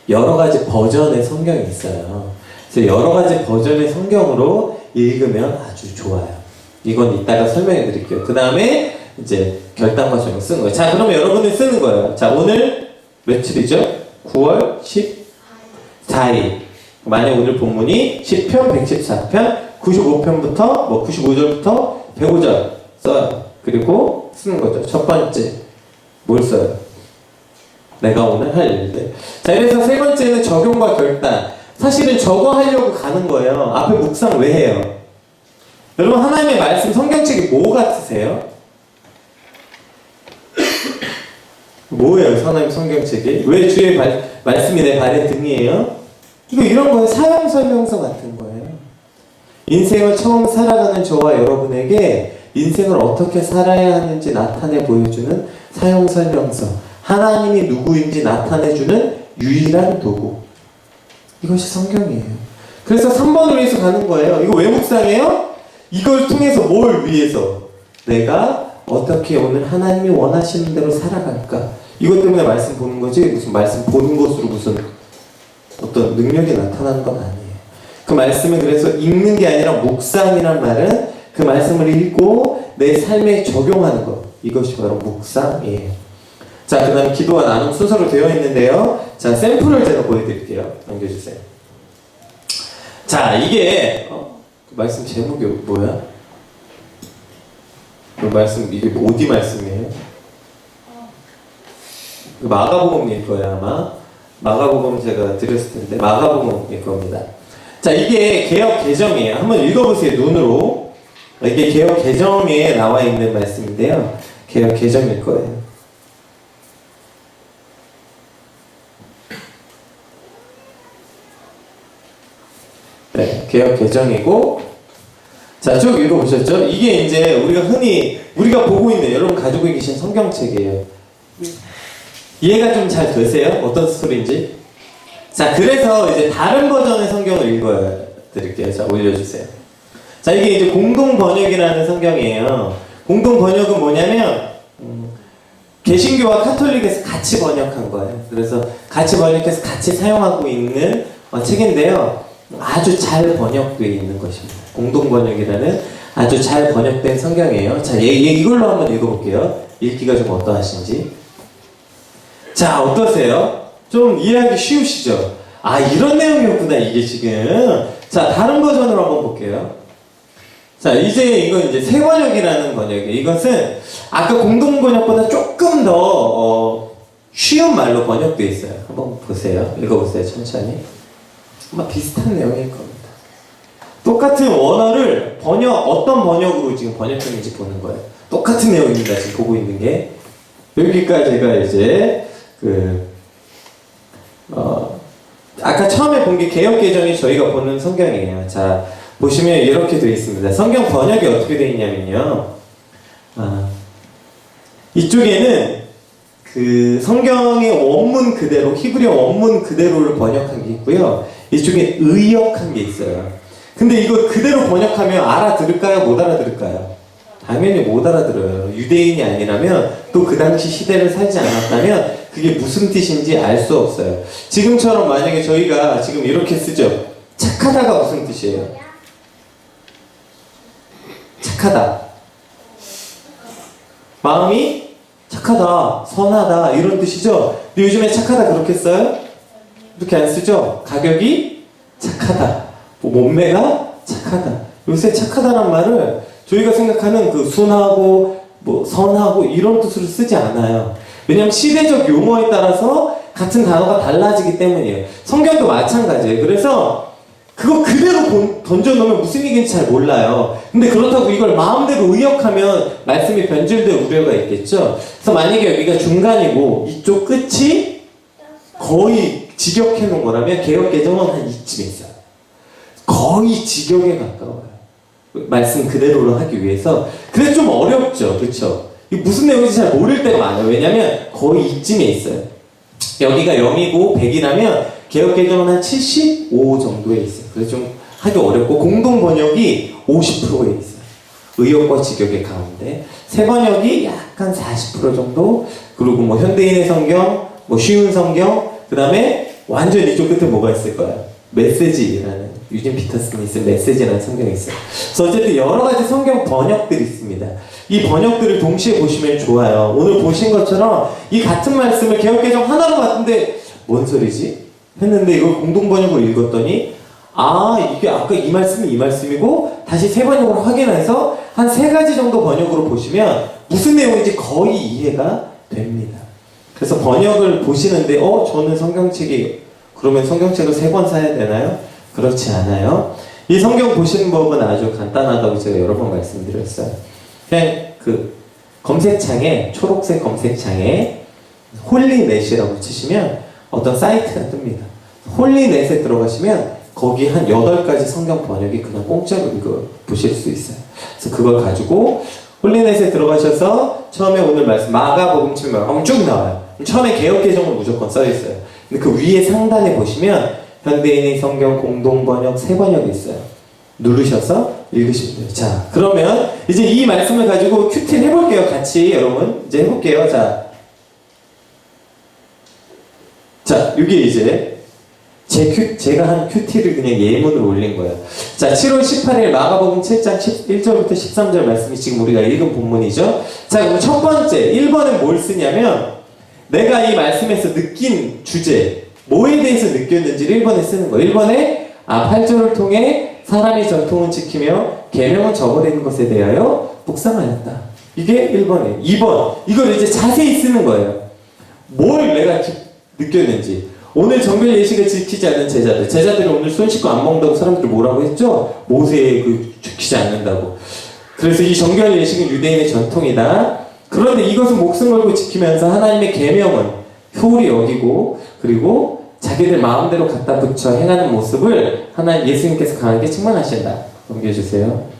여러 가지 버전의 성경이 있어요. 그래서 여러 가지 버전의 성경으로 읽으면 아주 좋아요. 이건 이따가 설명해 드릴게요. 그 다음에 이제 결단과 적용 쓰는 거예요. 자, 그러면 여러분들 쓰는 거예요. 자, 오늘 며칠이죠? 9월 14일. 만약 오늘 본문이 10편, 114편, 95편부터 95절부터 105절 써요. 그리고 쓰는 거죠. 첫 번째, 뭘 써요? 내가 오늘 할 일들. 자, 이래서 세 번째는 적용과 결단. 사실은 저거 하려고 가는 거예요. 앞에 묵상 왜 해요? 여러분, 하나님의 말씀 성경책이 뭐 같으세요? 뭐예요, 하나님 성경책이? 왜 주의 말씀이 내 발의 등이에요? 이거 이런 거예요. 사용 설명서 같은 거예요. 인생을 처음 살아가는 저와 여러분에게 인생을 어떻게 살아야 하는지 나타내 보여주는 사용 설명서. 하나님이 누구인지 나타내주는 유일한 도구. 이것이 성경이에요. 그래서 3번을 위해서 가는 거예요. 이거 왜 묵상해요? 이걸 통해서 뭘 위해서? 내가 어떻게 오늘 하나님이 원하시는 대로 살아갈까? 이것 때문에 말씀 보는 거지 무슨 말씀 보는 것으로 무슨 어떤 능력이 나타나는 건 아니에요. 그 말씀은 그래서 읽는 게 아니라 묵상이란 말은 그 말씀을 읽고 내 삶에 적용하는 것. 이것이 바로 묵상이에요. 자, 그 다음 기도와 나눔 순서로 되어 있는데요. 자, 샘플을 제가 보여드릴게요. 넘겨주세요. 자, 이게 그 말씀 제목이 뭐야? 그 말씀 이게 어디 말씀이에요? 그 마가복음일 거예요 아마. 마가복음 제가 드렸을 텐데 마가복음일 겁니다. 자, 이게 개역 개정이에요. 한번 읽어보세요 눈으로. 이게 개역 개정에 나와 있는 말씀인데요. 개역 개정일 거예요. 네, 개역 개정이고, 자, 쭉 읽어보셨죠? 이게 이제 우리가 보고 있는 여러분 가지고 계신 성경책이에요. 이해가 좀 잘 되세요? 어떤 스토리인지? 자, 그래서 이제 다른 버전의 성경을 읽어드릴게요. 자, 올려주세요. 자, 이게 이제 공동 번역이라는 성경이에요. 공동 번역은 뭐냐면 개신교와 카톨릭에서 같이 번역한 거예요. 그래서 같이 번역해서 같이 사용하고 있는 책인데요. 아주 잘 번역되어 있는 것입니다. 공동 번역이라는 아주 잘 번역된 성경이에요. 자, 이걸로 한번 읽어볼게요. 읽기가 좀 어떠하신지. 자, 어떠세요? 좀 이해하기 쉬우시죠? 아, 이런 내용이었구나, 이게 지금. 자, 다른 버전으로 한번 볼게요. 자, 이건 이제 새 번역이라는 번역이에요. 이것은 아까 공동 번역보다 조금 더 쉬운 말로 번역되어 있어요. 한번 보세요. 읽어보세요, 천천히. 아마 비슷한 내용일 겁니다. 똑같은 원어를 어떤 번역으로 지금 번역했는지 보는 거예요. 똑같은 내용입니다. 지금 보고 있는 게. 여기까지 제가 이제 아까 처음에 본 게 개역개정이 저희가 보는 성경이에요. 자, 보시면 이렇게 되어 있습니다. 성경 번역이 어떻게 되어 있냐면요. 이쪽에는 그 성경의 원문 그대로, 히브리어 원문 그대로를 번역한 게 있고요. 이쪽에 의역한 게 있어요. 근데 이거 그대로 번역하면 알아들을까요? 못 알아들을까요? 당연히 못 알아들어요. 유대인이 아니라면 또 그 당시 시대를 살지 않았다면 그게 무슨 뜻인지 알 수 없어요. 지금처럼 만약에 저희가 지금 이렇게 쓰죠. 착하다가 무슨 뜻이에요? 착하다. 마음이 착하다, 선하다 이런 뜻이죠. 근데 요즘에 착하다 그렇게 써요? 이렇게 안 쓰죠? 가격이 착하다, 몸매가 착하다. 요새 착하다는 말을 저희가 생각하는 그 순하고 선하고 이런 뜻으로 쓰지 않아요. 왜냐하면 시대적 용어에 따라서 같은 단어가 달라지기 때문이에요. 성경도 마찬가지예요. 그래서 그거 그대로 던져놓으면 무슨 얘기인지 잘 몰라요. 근데 그렇다고 이걸 마음대로 의역하면 말씀이 변질될 우려가 있겠죠. 그래서 만약에 여기가 중간이고 이쪽 끝이 거의 직역해 놓은 거라면 개역 개정은 한 이쯤에 있어요. 거의 직역에 가까워요. 말씀 그대로로 하기 위해서. 그래서 좀 어렵죠, 그렇죠? 무슨 내용인지 잘 모를 때가 많아요. 왜냐면 거의 이쯤에 있어요. 여기가 0이고 100이라면 개역 개정은 한 75 정도에 있어요. 그래서 좀 하기 어렵고 공동 번역이 50%에 있어요. 의역과 직역의 가운데 새 번역이 약간 40% 정도. 그리고 뭐 현대인의 성경, 뭐 쉬운 성경, 그 다음에 완전 이쪽 끝에 뭐가 있을까요? 메시지라는, 유진 피터슨이 쓴 메시지라는 성경이 있어요. 그래서 어쨌든 여러 가지 성경 번역들이 있습니다. 이 번역들을 동시에 보시면 좋아요. 오늘 보신 것처럼 이 같은 말씀을 개역개정 하나로 봤는데 뭔 소리지? 했는데 이걸 공동 번역으로 읽었더니 아, 이게 아까 이 말씀이 이 말씀이고 다시 새 번역으로 확인해서 한 3가지 정도 번역으로 보시면 무슨 내용인지 거의 이해가 됩니다. 그래서 번역을 보시는데 저는 성경책이 그러면 성경책을 3권 사야 되나요? 그렇지 않아요. 이 성경 보시는 법은 아주 간단하다고 제가 여러 번 말씀드렸어요. 그냥 그 검색창에, 초록색 검색창에 홀리넷이라고 치시면 어떤 사이트가 뜹니다. 홀리넷에 들어가시면 거기 한 8가지 성경 번역이 그냥 공짜로 이거 보실 수 있어요. 그래서 그걸 가지고 홀리넷에 들어가셔서 처음에 오늘 말씀 마가복음 치면 쭉 나와요. 처음에 개역개정은 무조건 써있어요. 근데 그 위에 상단에 보시면 현대인의 성경 공동 번역 새 번역이 있어요. 누르셔서 읽으시면 돼요. 자, 그러면 이제 이 말씀을 가지고 큐티 해볼게요. 같이 여러분 이제 해볼게요. 자, 이게 이제 제가 한 큐티를 그냥 예문으로 올린 거예요. 자, 7월 18일 마가복음 7장 1절부터 13절 말씀이 지금 우리가 읽은 본문이죠. 자, 그럼 첫 번째 1번은 뭘 쓰냐면 내가 이 말씀에서 느낀 주제, 뭐에 대해서 느꼈는지를 1번에 쓰는 거예요. 1번에 8절을 통해 사람이 전통을 지키며 계명을 저버리는 것에 대하여 묵상하였다. 이게 1번이에요. 2번, 이걸 이제 자세히 쓰는 거예요. 뭘 내가 느꼈는지. 오늘 정결 예식을 지키지 않는 제자들이 오늘 손 씻고 안 먹는다고 사람들이 뭐라고 했죠? 모세에 지키지 않는다고. 그래서 이 정결 예식은 유대인의 전통이다. 그런데 이것은 목숨 걸고 지키면서 하나님의 계명은 효리 여기고 그리고 자기들 마음대로 갖다 붙여 행하는 모습을 하나님 예수님께서 강하게 책망하신다. 넘겨주세요.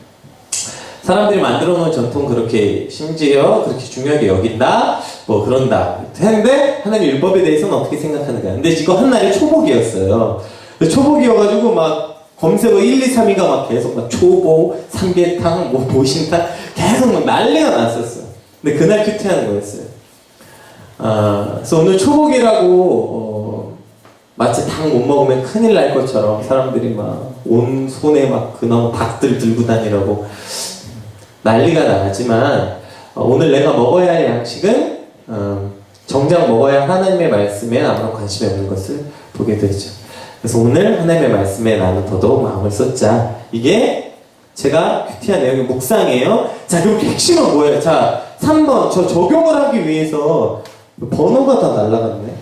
사람들이 만들어 놓은 전통 그렇게 심지어 그렇게 중요하게 여긴다 뭐 그런다 했는데 하나님 율법에 대해서는 어떻게 생각하는가. 근데 이거 한날의 초복이었어요. 초복이어가지고 막 검색어 1, 2, 3위가 막 계속 막 초복, 삼계탕, 뭐 보신탕 계속 막 난리가 났었어요. 근데 그날 큐티하는 거였어요. 그래서 오늘 초복이라고 마치 닭 못 먹으면 큰일 날 것처럼 사람들이 막 온 손에 막 그나마 닭들 들고 다니라고 난리가 나지만 오늘 내가 먹어야 할 양식은 정작 먹어야 할 하나님의 말씀에 아무런 관심이 없는 것을 보게 되죠. 그래서 오늘 하나님의 말씀에 나는 더더욱 마음을 쏟자. 이게 제가 큐티한 내용의 묵상이에요. 자, 그럼 핵심은 뭐예요? 자, 3번 저 적용을 하기 위해서 번호가 다 날라갔네.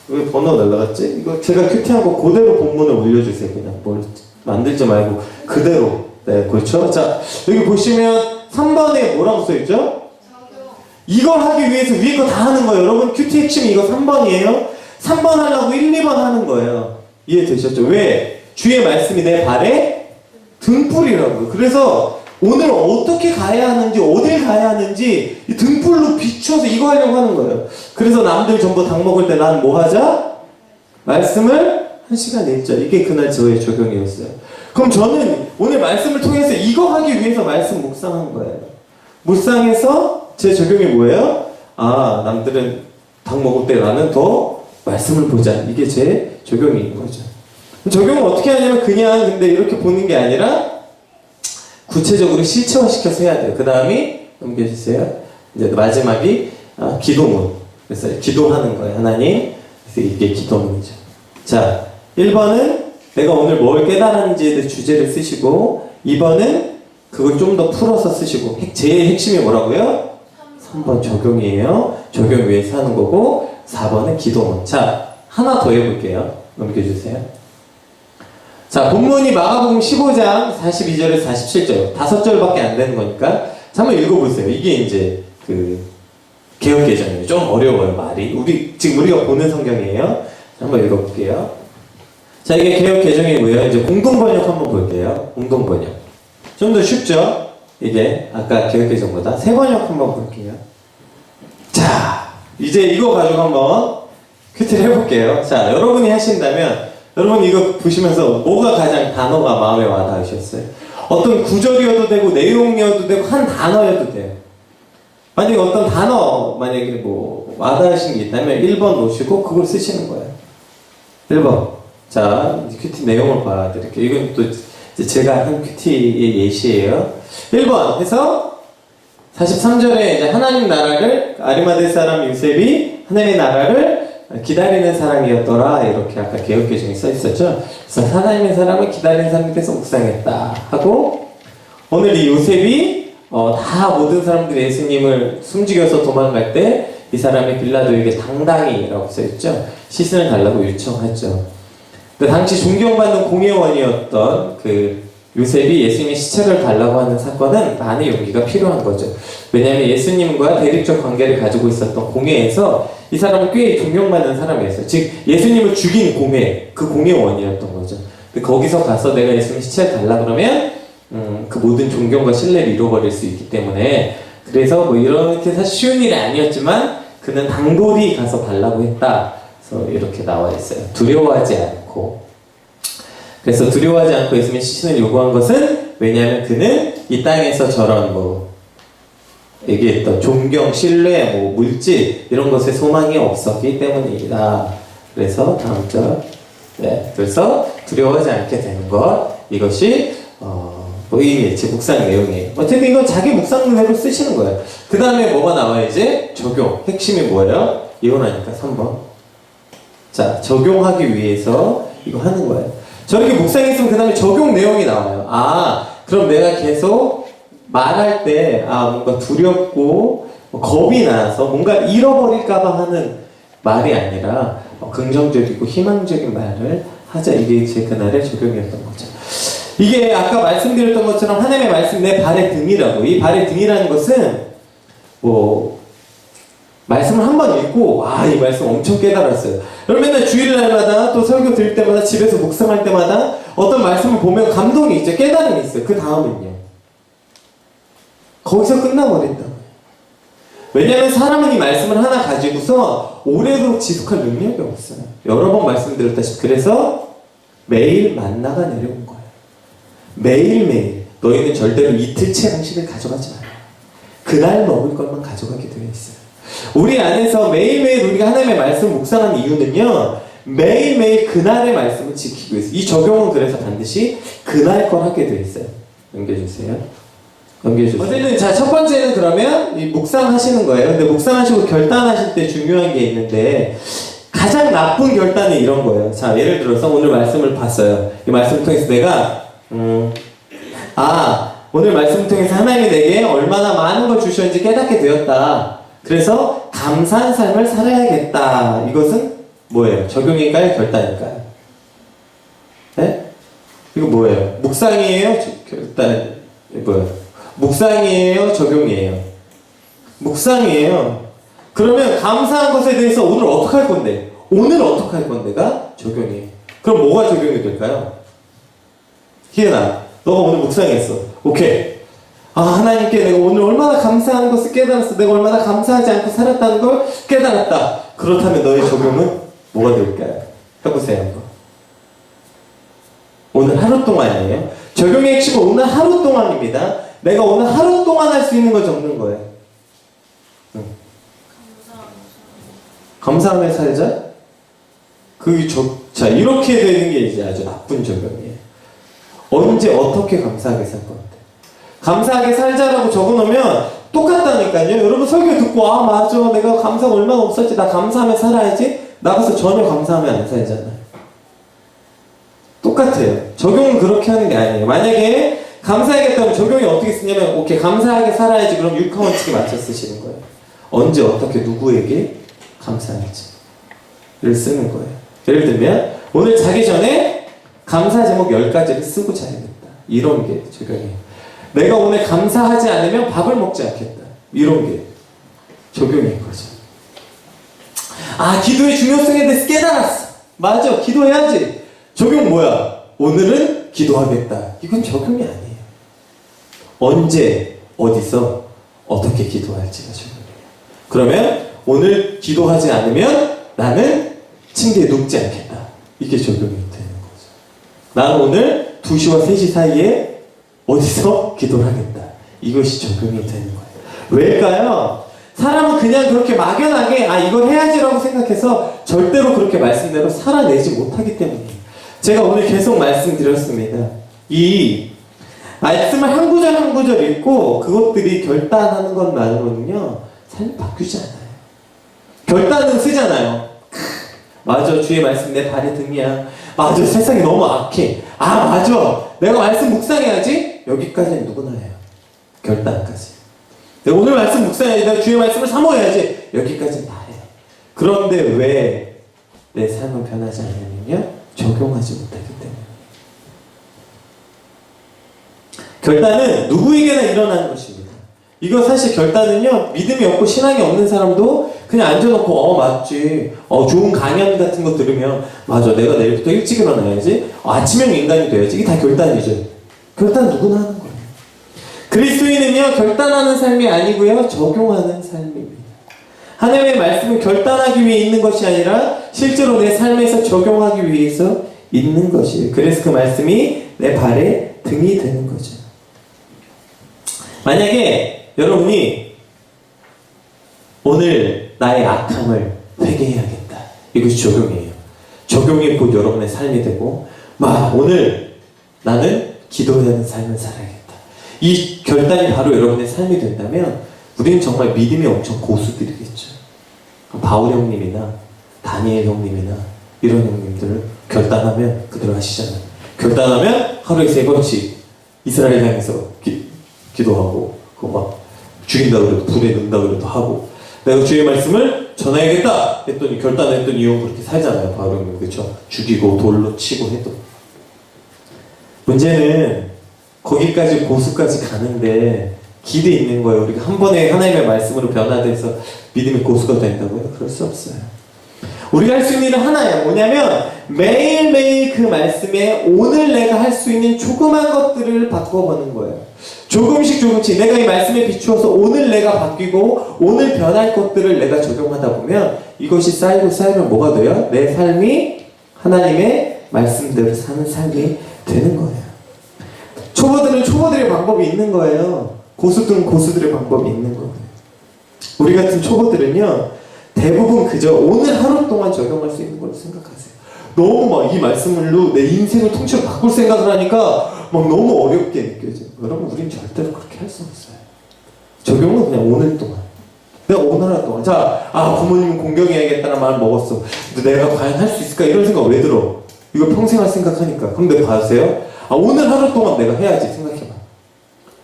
왜 번호가 날라갔지? 이거 제가 큐티한 거 그대로 본문을 올려주세요. 그냥 뭘 만들지 말고 그대로. 네, 그렇죠. 자, 여기 보시면 3번에 뭐라고 써있죠? 이걸 하기 위해서 위에 거 다 하는 거예요. 여러분 큐티 핵심이 이거 3번이에요. 3번 하려고 1, 2번 하는 거예요. 이해되셨죠? 왜? 주의 말씀이 내 발에 등불이라고요. 그래서 오늘 어떻게 가야 하는지, 어딜 가야 하는지 이 등불로 비춰서 이거 하려고 하는 거예요. 그래서 남들 전부 닭 먹을 때 난 뭐 하자? 말씀을 1시간 읽자. 이게 그날 저의 적용이었어요. 그럼 저는 오늘 말씀을 통해서 이거 하기 위해서 말씀 묵상한 거예요. 묵상해서 제 적용이 뭐예요? 남들은 닭 먹을 때 나는 더 말씀을 보자. 이게 제 적용인 거죠. 적용을 어떻게 하냐면 그냥 근데 이렇게 보는 게 아니라 구체적으로 실체화시켜서 해야 돼요. 그 다음이 넘겨주세요. 이제 마지막이 기도문. 그래서 기도하는 거예요. 하나님. 그래서 이게 기도문이죠. 자, 1번은 내가 오늘 뭘 깨달았는지에 대해 주제를 쓰시고 2번은 그걸 좀 더 풀어서 쓰시고 제일 핵심이 뭐라고요? 3번 적용이에요. 적용 위해서 하는 거고 4번은 기도문. 자, 하나 더 해볼게요. 넘겨주세요. 자, 본문이 마가복음 15장 42절에서 47절 5절밖에 안 되는 거니까 자, 한번 읽어보세요. 이게 이제 개역개정이에요. 좀 어려워요, 말이. 지금 우리가 보는 성경이에요. 한번 읽어볼게요. 자, 이게 개역개정이고요. 이제 공동번역 한번 볼게요. 공동번역. 좀 더 쉽죠? 이게 아까 개역개정보다. 새번역 한번 볼게요. 자, 이제 이거 가지고 한번 큐티를 해볼게요. 자, 여러분이 하신다면 여러분 이거 보시면서 뭐가 가장 단어가 마음에 와닿으셨어요? 어떤 구절이어도 되고 내용이어도 되고 한 단어여도 돼요. 만약에 어떤 단어 만약에 뭐 와닿으신 게 있다면 1번 놓으시고 그걸 쓰시는 거예요. 1번. 자, 큐티 내용을 봐드릴게요. 이건 또 이제 제가 한 큐티의 예시예요. 1번 해서 43절에 이제 하나님 나라를 아리마대 사람 요셉이 하나님의 나라를 기다리는 사람이었더라 이렇게 아까 개역개정에 써 있었죠. 그래서 하나님의 사람을 기다리는 사람이 돼서 묵상했다 하고 오늘 이 요셉이 다 모든 사람들이 예수님을 숨죽여서 도망갈 때 이 사람이 빌라도에게 당당히라고 써있죠. 시신을 달라고 요청하죠. 그 당시 존경받는 공회원이었던 그 요셉이 예수님의 시체를 달라고 하는 사건은 많은 용기가 필요한 거죠. 왜냐하면 예수님과 대립적 관계를 가지고 있었던 공회에서 이 사람은 꽤 존경받는 사람이었어요. 즉 예수님을 죽인 공회, 그 공회원이었던 거죠. 거기서 가서 내가 예수님 시체를 달라 그러면 그 모든 존경과 신뢰를 잃어버릴 수 있기 때문에 그래서 뭐 이렇게 사실 쉬운 일이 아니었지만 그는 당돌이 가서 달라고 했다. 그래서 이렇게 나와 있어요. 두려워하지 않고. 그래서 두려워하지 않고 예수님의 시신을 요구한 것은 왜냐하면 그는 이 땅에서 저런 뭐 얘기했던 존경, 신뢰, 뭐 물질 이런 것에 소망이 없었기 때문이다. 그래서 다음 절. 네, 그래서 두려워하지 않게 되는 것 이것이 이 제 묵상 내용이에요. 어쨌든 이건 자기 묵상문으로 쓰시는 거예요. 그 다음에 뭐가 나와요 이제? 적용. 핵심이 뭐예요? 이혼하니까 3번. 자, 적용하기 위해서 이거 하는 거예요. 저렇게 묵상했으면 그 다음에 적용 내용이 나와요. 아, 그럼 내가 계속 말할 때, 뭔가 두렵고, 겁이 나서 뭔가 잃어버릴까봐 하는 말이 아니라, 긍정적이고 희망적인 말을 하자. 이게 제 그날의 적용이었던 거죠. 이게 아까 말씀드렸던 것처럼 하나님의 말씀 내 발의 등이라고. 이 발의 등이라는 것은, 말씀을 한번 읽고, 이 말씀 엄청 깨달았어요. 여러분 맨날 주일날마다 또 설교 드릴 때마다 집에서 묵상할 때마다 어떤 말씀을 보면 감동이 있죠. 깨달음이 있어요. 그 다음은요. 거기서 끝나버린다고요. 왜냐하면 사람은 이 말씀을 하나 가지고서 오래도록 지속할 능력이 없어요. 여러 번 말씀드렸다시피 그래서 매일 만나가 내려온 거예요. 매일매일 너희는 절대로 이틀치 양식을 가져가지 마라. 그날 먹을 것만 가져가게 되어 있어요. 우리 안에서 매일매일 우리가 하나님의 말씀을 묵상하는 이유는요. 매일매일 그날의 말씀을 지키고 있어요. 이 적용은 그래서 반드시 그날 걸 하게 되어 있어요. 넘겨주세요. 어쨌든 자, 첫 번째는 그러면 이 묵상하시는 거예요. 근데 묵상하시고 결단하실 때 중요한 게 있는데 가장 나쁜 결단은 이런 거예요. 자, 예를 들어서 오늘 말씀을 봤어요. 이 말씀을 통해서 내가 오늘 말씀을 통해서 하나님이 내게 얼마나 많은 걸 주셨는지 깨닫게 되었다. 그래서 감사한 삶을 살아야겠다. 이것은 뭐예요? 적용일까요? 결단일까요? 네? 이거 뭐예요? 묵상이에요? 결단 뭐예요? 묵상이에요? 적용이에요? 묵상이에요. 그러면 감사한 것에 대해서 오늘 어떻게 할 건데? 오늘 어떻게 할 건데가 적용이에요. 그럼 뭐가 적용이 될까요? 희연아, 너가 오늘 묵상했어. 오케이. 하나님께 내가 오늘 얼마나 감사한 것을 깨달았어. 내가 얼마나 감사하지 않고 살았다는 걸 깨달았다. 그렇다면 너의 적용은 뭐가 될까요? 해보세요, 한번. 오늘 하루 동안이에요. 적용의 핵심은 오늘 하루 동안입니다. 내가 오늘 하루 동안 할 수 있는 걸 적는 거예요. 감사하며 살자? 자, 이렇게 되는 게 이제 아주 나쁜 적용이에요. 언제 어떻게 감사하게 살 건데? 감사하게 살자라고 적어놓으면 똑같다니까요. 여러분 설교 듣고 맞아 내가 감사가 얼마나 없었지 나 감사하며 살아야지 나가서 전혀 감사하며 안 살잖아요. 똑같아요. 적용은 그렇게 하는 게 아니에요. 만약에 감사하겠다면 적용이 어떻게 쓰냐면 오케이 감사하게 살아야지 그럼 육하원칙에 맞춰 쓰시는 거예요. 언제 어떻게 누구에게 감사할지를 쓰는 거예요. 예를 들면 오늘 자기 전에 감사 제목 10가지를 쓰고 자야겠다. 이런 게 적용이에요. 내가 오늘 감사하지 않으면 밥을 먹지 않겠다. 이런 게 적용인 거죠. 아, 기도의 중요성에 대해서 깨달았어. 맞아, 기도해야지. 적용 뭐야? 오늘은 기도하겠다. 이건 적용이 아니에요. 언제, 어디서, 어떻게 기도할지가 적용이에요. 그러면 오늘 기도하지 않으면 나는 침대에 눕지 않겠다. 이게 적용이 되는 거죠. 나는 오늘 2시와 3시 사이에 어디서 기도를 하겠다. 이것이 적용이 되는 거예요. 왜일까요? 사람은 그냥 그렇게 막연하게 이걸 해야지라고 생각해서 절대로 그렇게 말씀대로 살아내지 못하기 때문이에요. 제가 오늘 계속 말씀드렸습니다. 이 말씀을 한 구절 한 구절 읽고 그것들이 결단하는 것만으로는요 삶이 바뀌지 않아요. 결단은 쓰잖아요. 맞아, 주의 말씀 내 발의 등이야. 맞아, 세상이 너무 악해. 맞아, 내가 말씀 묵상해야지. 여기까지는 누구나 해요. 결단까지. 내가 오늘 말씀 묵상해야지. 내가 주의 말씀을 사모해야지. 여기까지는 다 해요. 그런데 왜 내 삶은 변하지 않느냐면요, 적용하지 못하기 때문에. 결단은 누구에게나 일어나는 것입니다. 이거 사실 결단은요, 믿음이 없고 신앙이 없는 사람도 그냥 앉아놓고 맞지, 좋은 강연 같은 거 들으면 맞아, 내가 내일부터 일찍 일어나야지, 아침형 인간이 돼야지. 이게 다 결단이죠. 결단 누구나 하는 거예요. 그리스도인은요 결단하는 삶이 아니고요 적용하는 삶입니다. 하나님의 말씀은 결단하기 위해 있는 것이 아니라 실제로 내 삶에서 적용하기 위해서 있는 것이에요. 그래서 그 말씀이 내 발의 등이 되는 거죠. 만약에 여러분이 오늘 나의 악함을 회개해야겠다. 이것이 적용이에요. 적용이 곧 여러분의 삶이 되고, 오늘 나는 기도해야 하는 삶을 살아야겠다. 이 결단이 바로 여러분의 삶이 된다면 우리는 정말 믿음이 엄청 고수들이겠죠. 바울 형님이나 다니엘 형님이나 이런 형님들을 결단하면 그대로 하시잖아요. 결단하면 하루에 3번씩 이스라엘 향해서 기도하고 그거 막 죽인다 그래도 불에 넣는다 그래도 하고, 내가 주의 말씀을 전해야겠다 했더니 결단했더니 이형 그렇게 살잖아요. 바울 형님, 그렇죠? 죽이고 돌로 치고 해도. 문제는 거기까지 고수까지 가는데 길이 있는 거예요. 우리가 한 번에 하나님의 말씀으로 변화돼서 믿음의 고수가 된다고요? 그럴 수 없어요. 우리가 할 수 있는 일은 하나예요. 뭐냐면 매일매일 그 말씀에 오늘 내가 할 수 있는 조그만 것들을 바꿔보는 거예요. 조금씩 내가 이 말씀에 비추어서 오늘 내가 바뀌고 오늘 변할 것들을 내가 적용하다 보면 이것이 쌓이고 쌓이면 뭐가 돼요? 내 삶이 하나님의 말씀대로 사는 삶이 되는 거예요. 초보들은 초보들의 방법이 있는 거예요. 고수들은 고수들의 방법이 있는 거예요. 우리 같은 초보들은요 대부분 그저 오늘 하루 동안 적용할 수 있는 걸로 생각하세요. 너무 이 말씀으로 내 인생을 통째로 바꿀 생각을 하니까 너무 어렵게 느껴져요. 여러분, 우린 절대로 그렇게 할 수 없어요. 적용은 그냥 오늘 동안, 내가 오늘 하루 동안 부모님은 공경해야겠다는 마음을 먹었어. 근데 내가 과연 할 수 있을까? 이런 생각 왜 들어? 이거 평생 할 생각하니까. 그럼 내가 봐주세요. 오늘 하루 동안 내가 해야지. 생각해봐.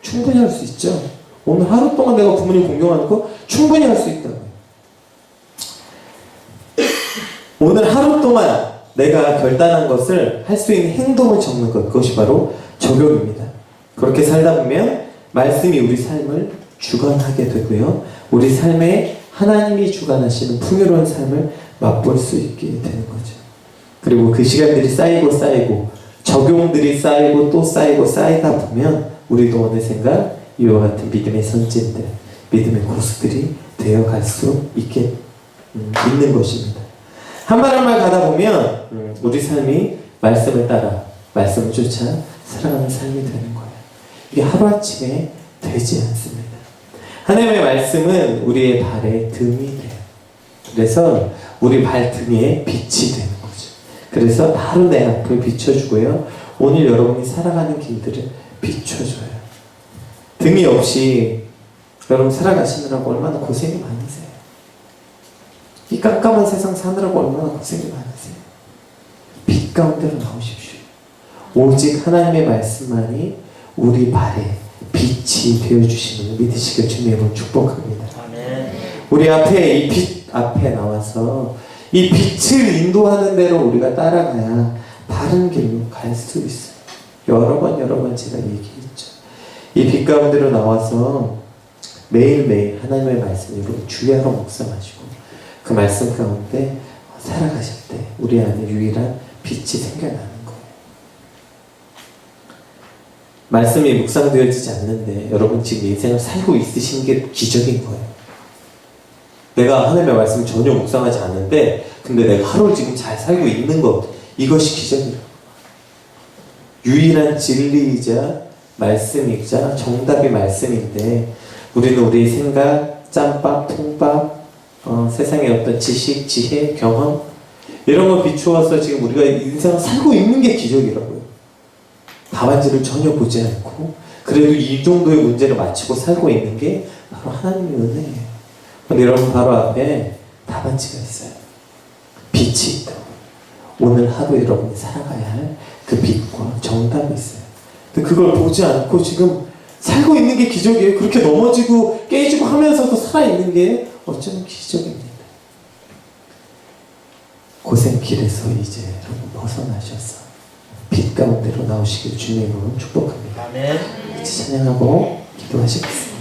충분히 할 수 있죠. 오늘 하루 동안 내가 부모님 공경하는 거 충분히 할 수 있다고요. 오늘 하루 동안 내가 결단한 것을 할 수 있는 행동을 적는 것, 그것이 바로 적용입니다. 그렇게 살다 보면 말씀이 우리 삶을 주관하게 되고요, 우리 삶에 하나님이 주관하시는 풍요로운 삶을 맛볼 수 있게 되는 거죠. 그리고 그 시간들이 쌓이고 적용들이 쌓이고 또 쌓이고 쌓이다 보면 우리도 어느샌가 이와 같은 믿음의 선진들, 믿음의 고수들이 되어갈 수 있게 있는 것입니다. 한 발 한 발 가다 보면 우리 삶이 말씀을 따라 말씀을 쫓아 살아가는 삶이 되는 거예요. 이게 하루아침에 되지 않습니다. 하나님의 말씀은 우리의 발에 등이 돼요. 그래서 우리 발등에 빛이 되는 거죠. 그래서 바로 내 앞을 비춰주고요, 오늘 여러분이 살아가는 길들을 비춰줘요. 등이 없이 여러분 살아가시느라고 얼마나 고생이 많으세요. 이 깜깜한 세상 사느라고 얼마나 고생이 많으세요. 빛 가운데로 나오십시오. 오직 하나님의 말씀만이 우리 발에 빛이 되어주시는 믿으시길 주님으로 축복합니다. 아멘. 우리 앞에 이 빛 앞에 나와서 이 빛을 인도하는 대로 우리가 따라가야 바른 길로 갈 수 있어요. 여러 번 제가 얘기했죠. 이 빛 가운데로 나와서 매일매일 하나님의 말씀을 여러분 주야로 묵상하시고 그 말씀 가운데 살아가실 때 우리 안에 유일한 빛이 생겨나는 거예요. 말씀이 묵상되어지지 않는데 여러분 지금 인생을 살고 있으신 게 기적인 거예요. 내가 하나님의 말씀을 전혀 묵상하지 않는데 근데 내가 하루를 지금 잘 살고 있는 것, 이것이 기적이에요. 유일한 진리이자 말씀이자 정답이 말씀인데 우리는 우리의 생각, 짬밥, 통밥, 세상의 어떤 지식, 지혜, 경험 이런 걸 비추어서 지금 우리가 인생을 살고 있는 게 기적이라고요. 답안지를 전혀 보지 않고 그래도 이 정도의 문제를 맞추고 살고 있는 게 바로 하나님의 은혜예요. 근데 여러분 바로 앞에 답안지가 있어요. 빛이 있다고. 오늘 하루 여러분이 살아가야 할 그 빛과 정답이 있어요. 근데 그걸 보지 않고 지금 살고 있는 게 기적이에요. 그렇게 넘어지고 깨지고 하면서도 살아있는 게 어쩌면 기적입니다. 고생길에서 이제 여러분 벗어나셔서 빛 가운데로 나오시길 주님으로 축복합니다. 아멘. 같이 찬양하고 기도하시겠습니다.